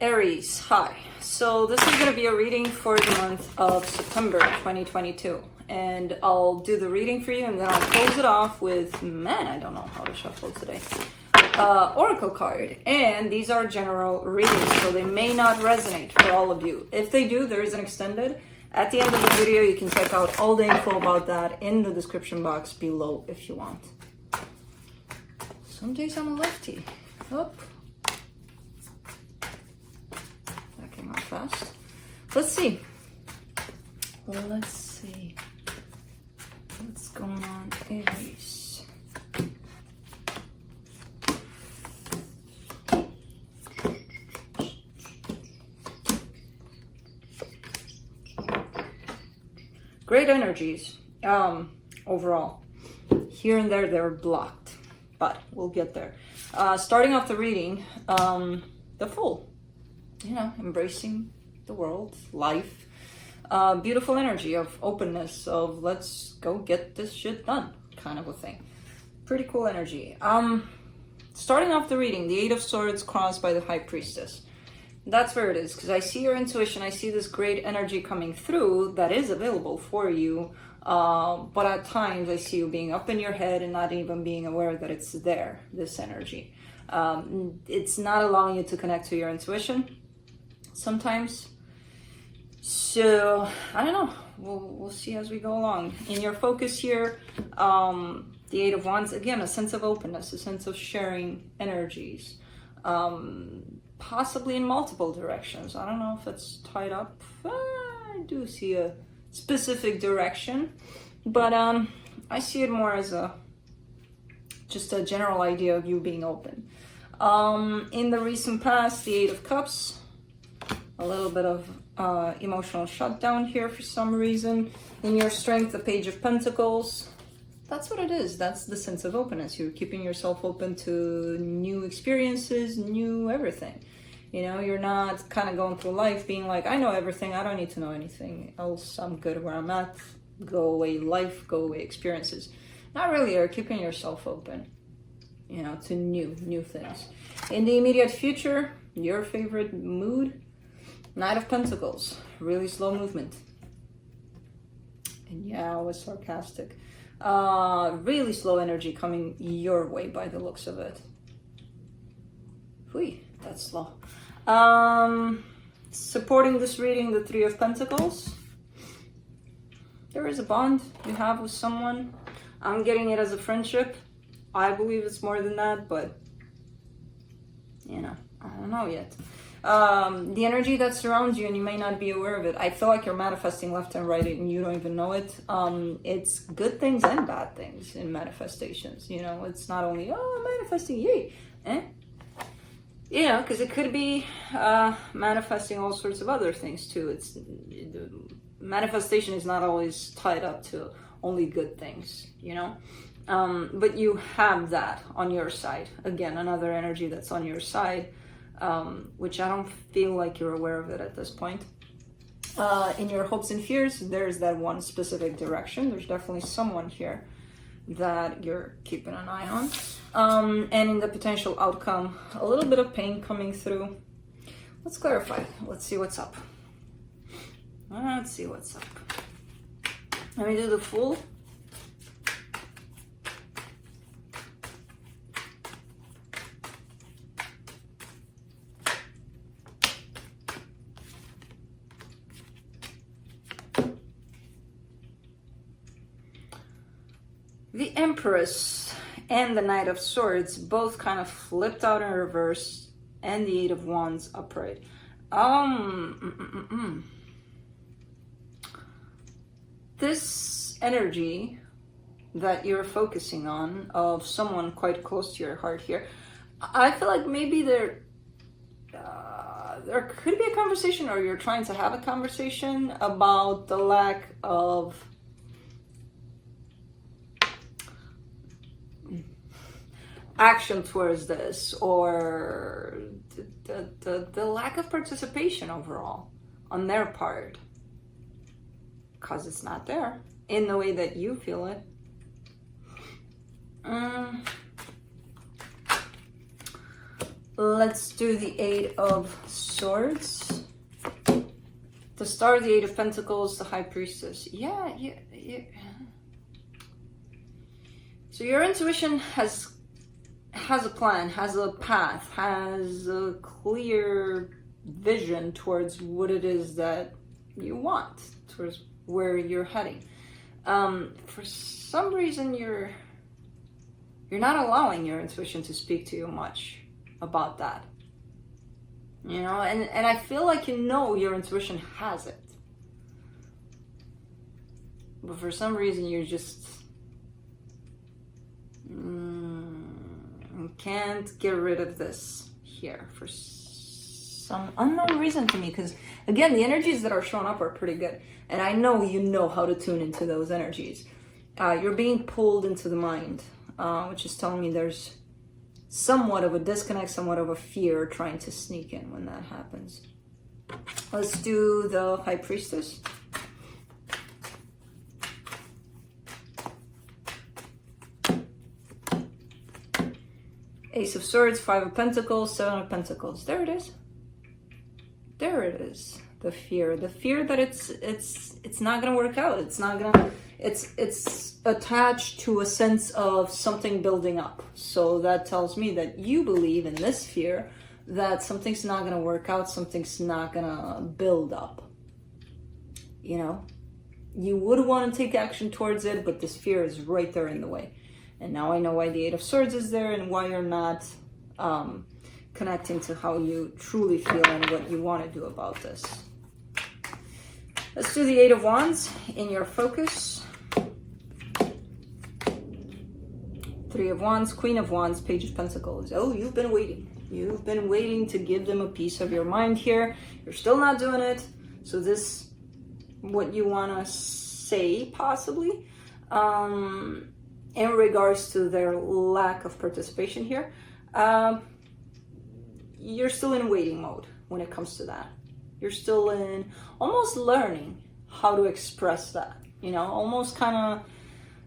Aries, hi. So this is going to be a reading for the month of September 2022. And I'll do the reading for you and then I'll close it off with, I don't know how to shuffle today, Oracle card. And these are general readings, so they may not resonate for all of you. If they do, there is an extended. At the end of the video, you can check out all the info about that in the description box below if you want. Some days I'm a lefty. Up. Not fast. Let's see. What's going on, Aries? Great energies overall. Here and there they're blocked, but we'll get there. Starting off the reading, the Fool. You know, embracing the world, life, beautiful energy of openness, of let's go get this shit done kind of a thing. Pretty cool energy. Starting off the reading, the Eight of Swords crossed by the High Priestess. That's where it is, because I see your intuition, I see this great energy coming through that is available for you, but at times I see you being up in your head and not even being aware that it's there, this energy. It's not allowing you to connect to your intuition sometimes. So I don't know, we'll see as we go along. In your focus here, the Eight of Wands, again, a sense of openness, a sense of sharing energies, possibly in multiple directions. I don't know if it's tied up. I do see a specific direction, but I see it more as just a general idea of you being open. In the recent past, the Eight of Cups, a little bit of emotional shutdown here for some reason. In your strength, the Page of Pentacles. That's what it is. That's the sense of openness. You're keeping yourself open to new experiences, new everything. You know, you're not kind of going through life being like, I know everything, I don't need to know anything else, I'm good where I'm at. Go away life, go away experiences. Not really. You're keeping yourself open, you know, to new things. In the immediate future, your favorite mood, Knight of Pentacles, really slow movement. And yeah, I was sarcastic. Really slow energy coming your way by the looks of it. Whee, that's slow. Supporting this reading, the Three of Pentacles. There is a bond you have with someone. I'm getting it as a friendship. I believe it's more than that, but you know, I don't know yet. The energy that surrounds you and you may not be aware of it. I feel like you're manifesting left and right and you don't even know it. It's good things and bad things in manifestations. You know, it's not only, oh, I'm manifesting, yay. You know, because it could be manifesting all sorts of other things too. Manifestation is not always tied up to only good things, you know. But you have that on your side. Again, another energy that's on your side. Which I don't feel like you're aware of it at this point. In your hopes and fears, there's that one specific direction. There's definitely someone here that you're keeping an eye on. And in the potential outcome, a little bit of pain coming through. Let's clarify. Let's see what's up. Let's see what's up. Let me do the Fool. The Empress and the Knight of Swords both kind of flipped out in reverse, and the Eight of Wands upright. This energy that you're focusing on of someone quite close to your heart here, I feel like maybe there could be a conversation, or you're trying to have a conversation about the lack of action towards this, or the lack of participation overall on their part, because it's not there in the way that you feel it. Let's do the Eight of Swords. The Star, the Eight of Pentacles, the High Priestess. Yeah. So your intuition has a plan, has a path, has a clear vision towards what it is that you want, towards where you're heading. For some reason, you're not allowing your intuition to speak to you much about that. You know, and I feel like your intuition has it. But for some reason, you're just can't get rid of this here for some unknown reason to me. Because again, the energies that are showing up are pretty good. And I know you know how to tune into those energies. You're being pulled into the mind, which is telling me there's somewhat of a disconnect, somewhat of a fear trying to sneak in when that happens. Let's do the High Priestess. Ace of Swords, Five of Pentacles, Seven of Pentacles. There it is. There it is. The fear that it's not gonna work out. It's attached to a sense of something building up. So that tells me that you believe in this fear that something's not gonna work out, something's not gonna build up. You know, you would want to take action towards it, but this fear is right there in the way. And now I know why the Eight of Swords is there and why you're not connecting to how you truly feel and what you want to do about this. Let's do the Eight of Wands in your focus. Three of Wands, Queen of Wands, Page of Pentacles. Oh, you've been waiting. You've been waiting to give them a piece of your mind here. You're still not doing it. So this, what you want to say possibly, in regards to their lack of participation here, you're still in waiting mode when it comes to that. You're still in almost learning how to express that, you know, almost kind of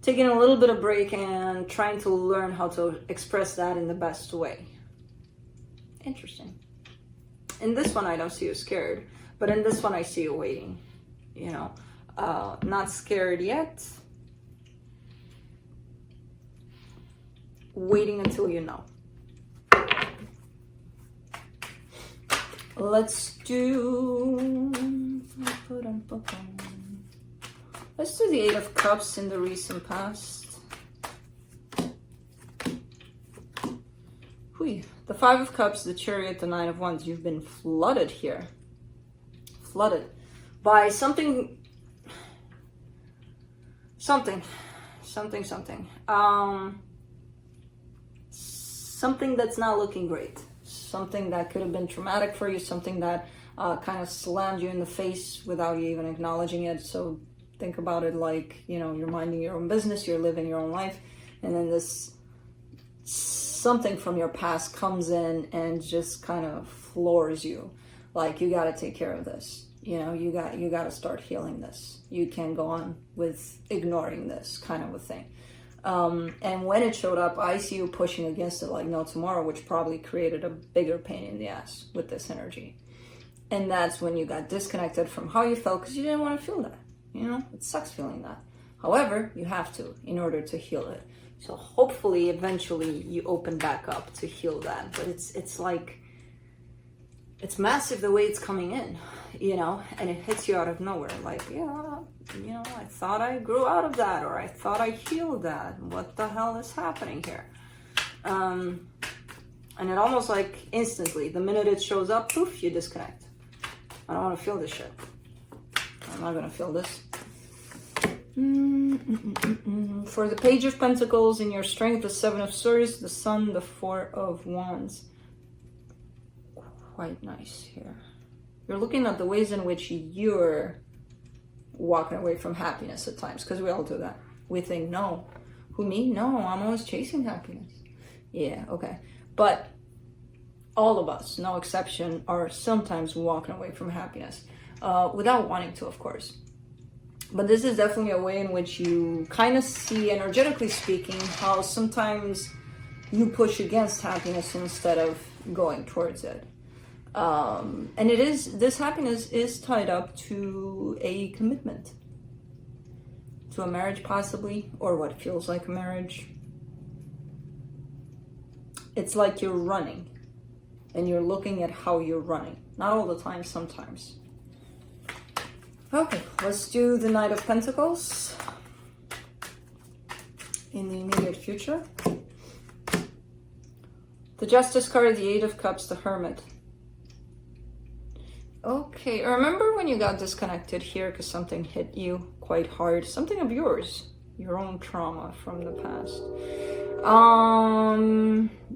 taking a little bit of break and trying to learn how to express that in the best way. Interesting. In this one, I don't see you scared, but in this one, I see you waiting, you know, not scared yet. Waiting until you know. Let's do the Eight of Cups in the recent past. The Five of Cups, the Chariot, the Nine of Wands. You've been flooded here. Flooded by something. Something that's not looking great. Something that could have been traumatic for you, something that kind of slammed you in the face without you even acknowledging it. So think about it like, you know, you're minding your own business, you're living your own life, and then this something from your past comes in and just kind of floors you. Like, you got to take care of this. You know, you got to start healing this. You can't go on with ignoring this kind of a thing. And when it showed up, I see you pushing against it like no tomorrow, which probably created a bigger pain in the ass with this energy. And that's when you got disconnected from how you felt because you didn't want to feel that. You know, it sucks feeling that. However, you have to in order to heal it. So hopefully, eventually, you open back up to heal that. But it's like, it's massive the way it's coming in, you know, and it hits you out of nowhere. Like, yeah, you know, I thought I grew out of that, or I thought I healed that. What the hell is happening here? And it almost like instantly, the minute it shows up, poof, you disconnect. I don't want to feel this shit. I'm not going to feel this. For the Page of Pentacles in your strength, the Seven of Swords, the Sun, the Four of Wands. Quite nice here. You're looking at the ways in which you're walking away from happiness at times, because we all do that. We think, no. Who, me? No, I'm always chasing happiness. Yeah, okay. But all of us, no exception, are sometimes walking away from happiness without wanting to, of course. But this is definitely a way in which you kind of see, energetically speaking, how sometimes you push against happiness instead of going towards it. And this happiness is tied up to a commitment, to a marriage possibly, or what feels like a marriage. It's like you're running and you're looking at how you're running. Not all the time, sometimes. Okay, let's do the Knight of Pentacles in the immediate future. The Justice card, the Eight of Cups, the Hermit. Okay, remember when you got disconnected here because something hit you quite hard? Something of yours, your own trauma from the past.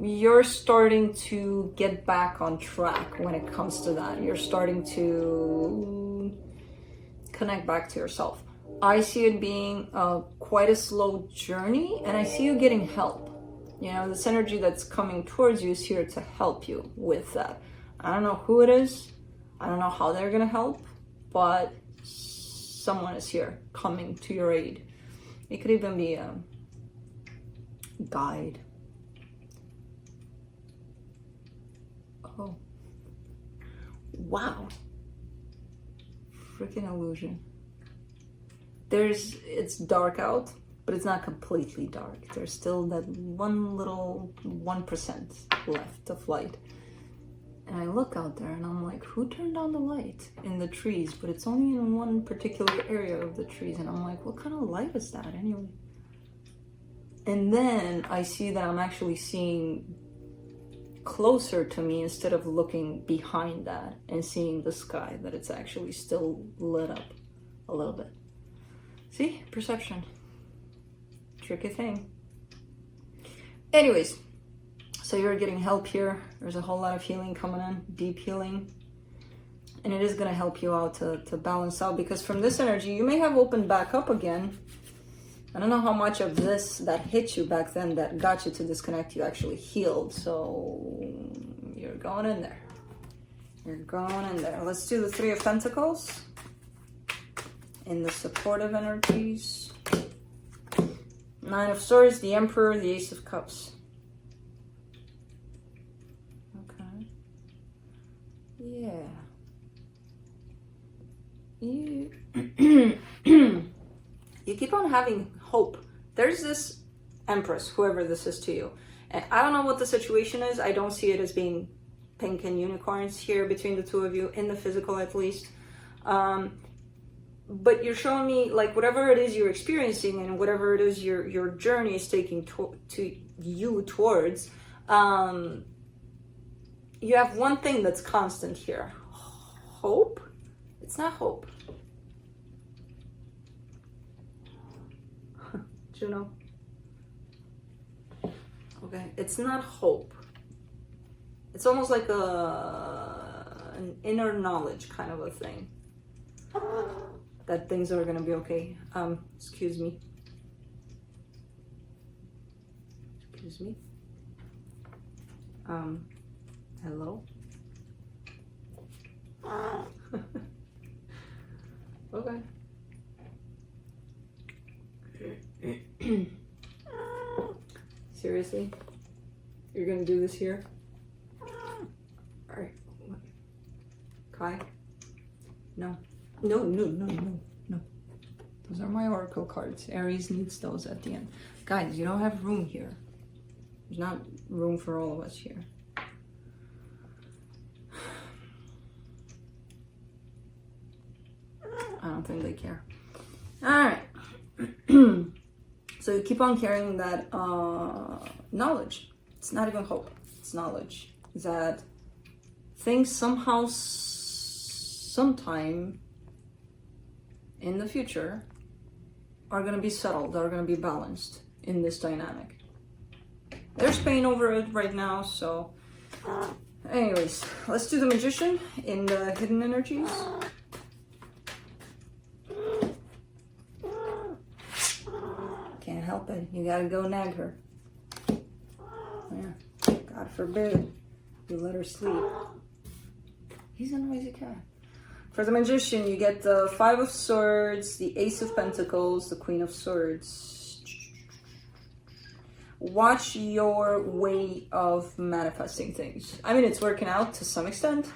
You're starting to get back on track when it comes to that. You're starting to connect back to yourself. I see it being quite a slow journey, and I see you getting help. You know, this energy that's coming towards you is here to help you with that. I don't know who it is. I don't know how they're gonna help, but someone is here coming to your aid. It could even be a guide. Oh. Wow. Freaking illusion. It's dark out, but it's not completely dark. There's still that one little 1% left of light. And I look out there and I'm like, who turned on the light in the trees? But it's only in one particular area of the trees. And I'm like, what kind of light is that anyway? And then I see that I'm actually seeing closer to me instead of looking behind that and seeing the sky, that it's actually still lit up a little bit. See? Perception. Tricky thing. Anyways, so you're getting help here. There's a whole lot of healing coming in, deep healing. And it is going to help you out to balance out, because from this energy, you may have opened back up again. I don't know how much of this that hit you back then that got you to disconnect you actually healed. So you're going in there. You're going in there. Let's do the Three of Pentacles in the supportive energies. Nine of Swords, the Emperor, the Ace of Cups. Okay. Yeah. You keep on having hope. There's this Empress, whoever this is to you. And I don't know what the situation is. I don't see it as being pink and unicorns here between the two of you, in the physical at least. But you're showing me, like, whatever it is you're experiencing and whatever it is your journey is taking to you towards, you have one thing that's constant here. Hope? It's not hope. Juno. Okay, it's not hope. It's almost like an inner knowledge kind of a thing. That things are gonna be okay. Excuse me. Excuse me. Hello? Okay. Seriously? You're gonna do this here? Alright. Kai? No. No. Those are my oracle cards. Aries needs those at the end. Guys, you don't have room here. There's not room for all of us here. I don't think they care. Alright. So you keep on carrying that knowledge. It's not even hope. It's knowledge. That things somehow, sometime in the future are going to be settled, are going to be balanced in this dynamic. There's pain over it right now, so anyways, let's do the Magician in the hidden energies. Can't help it, you gotta go nag her. Yeah, God forbid you let her sleep. He's a noisy cat. For the Magician, you get the Five of Swords, the Ace of Pentacles, the Queen of Swords. watch your way of manifesting things. I mean, it's working out to some extent,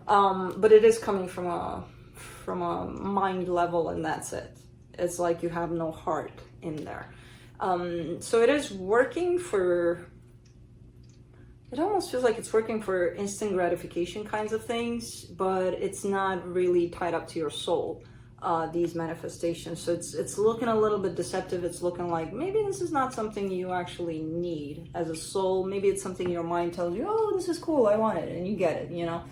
but it is coming from a mind level, and that's it. It's like you have no heart in there. So it is working for, it almost feels like it's working for instant gratification kinds of things, but it's not really tied up to your soul, these manifestations. So it's looking a little bit deceptive. It's looking like maybe this is not something you actually need as a soul. Maybe it's something your mind tells you, oh, this is cool, I want it, and you get it, you know,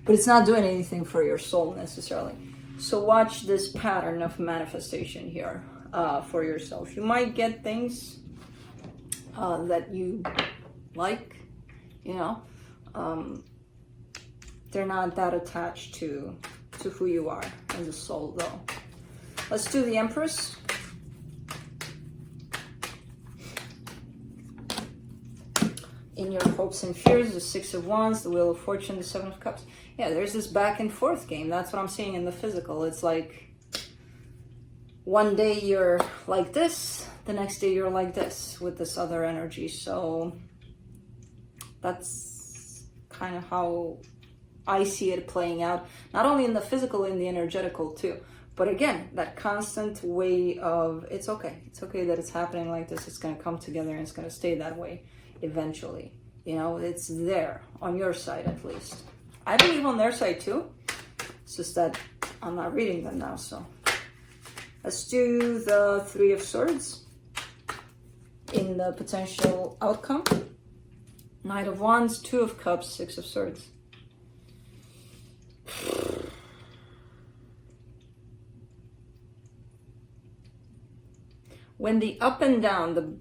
but it's not doing anything for your soul necessarily. So watch this pattern of manifestation here for yourself. You might get things that you like, you know, they're not that attached to who you are as a soul though. Let's do the Empress. In your hopes and fears, the Six of Wands, the Wheel of Fortune, the Seven of Cups. Yeah, there's this back and forth game. That's what I'm seeing in the physical. It's like one day you're like this, the next day you're like this with this other energy. So that's kind of how I see it playing out, not only in the physical, in the energetical too. But again, that constant way of, it's okay that it's happening like this. It's going to come together and it's going to stay that way eventually. You know, it's there on your side at least. I believe on their side too. It's just that I'm not reading them now. So let's do the Three of Swords in the potential outcome. Knight of Wands, Two of Cups, Six of Swords. When the up and down, the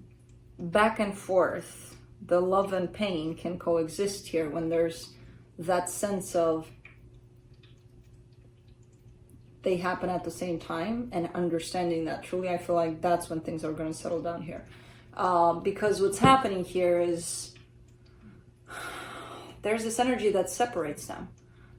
back and forth, the love and pain can coexist here, when there's that sense of they happen at the same time and understanding that truly, I feel like that's when things are going to settle down here. Because what's happening here is there's this energy that separates them.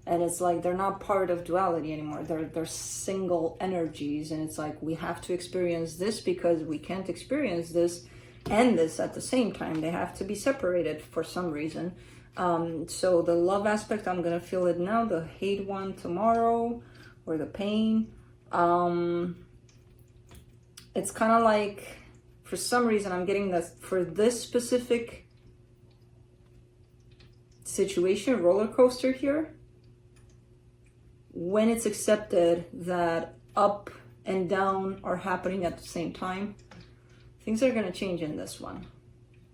And it's like they're not part of duality anymore. They're single energies. And it's like we have to experience this because we can't experience this and this at the same time. They have to be separated for some reason. So the love aspect, I'm going to feel it now. The hate one tomorrow, or the pain. It's kind of like, for some reason, I'm getting this for this specific situation, roller coaster here. When it's accepted that up and down are happening at the same time, things are going to change in this one.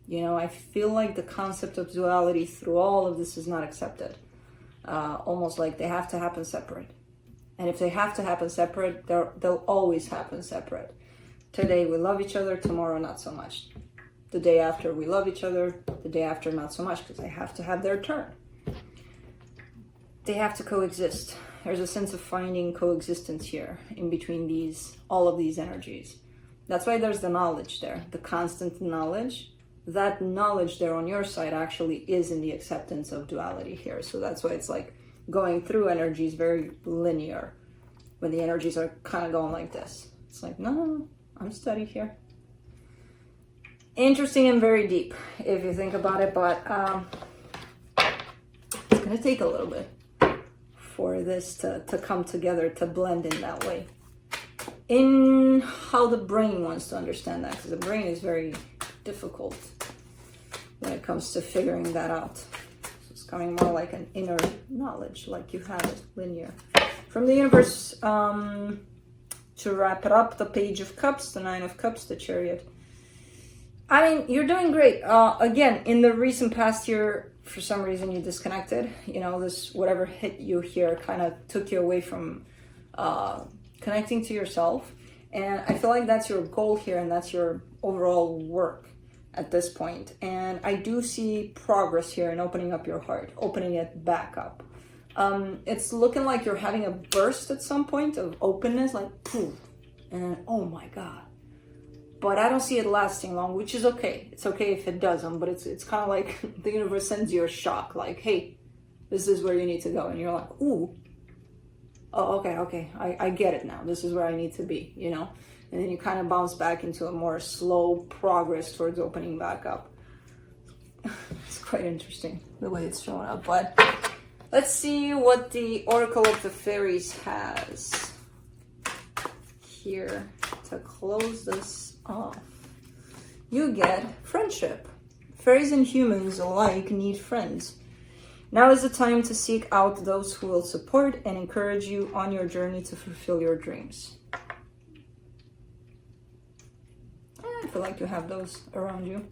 You know, I feel like the concept of duality through all of this is not accepted. Almost like they have to happen separate. And if they have to happen separate, they'll always happen separate. Today we love each other, tomorrow not so much. The day after we love each other, the day after not so much, because they have to have their turn. They have to coexist. There's a sense of finding coexistence here in between all of these energies. That's why there's the knowledge there, the constant knowledge. That knowledge there on your side actually is in the acceptance of duality here. So that's why it's like going through energies very linear. When the energies are kind of going like this. It's like, no, I'm steady here. Interesting and very deep if you think about it, but it's going to take a little bit for this to come together, to blend in that way. In how the brain wants to understand that, because the brain is very difficult when it comes to figuring that out. So it's coming more like an inner knowledge, like you have it, linear. From the universe, to wrap it up, the Page of Cups, the Nine of Cups, the Chariot. I mean, you're doing great. Again, in the recent past year, for some reason you disconnected. You know, this whatever hit you here kind of took you away from connecting to yourself. And I feel like that's your goal here, and that's your overall work at this point. And I do see progress here in opening up your heart, opening it back up. It's looking like you're having a burst at some point of openness, like poof, and oh my God. But I don't see it lasting long, which is okay. It's okay if it doesn't, but it's kind of like the universe sends you a shock, like, hey, this is where you need to go. And you're like, ooh, oh, okay, I get it now. This is where I need to be, you know? and then you kind of bounce back into a more slow progress towards opening back up. It's quite interesting the way it's showing up, but let's see what the Oracle of the Fairies has here to close this off. You get friendship. Fairies and humans alike need friends. Now is the time to seek out those who will support and encourage you on your journey to fulfill your dreams. I feel like you have those around you.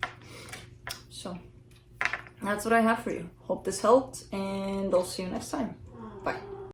So that's what I have for you. Hope this helped, and I'll see you next time.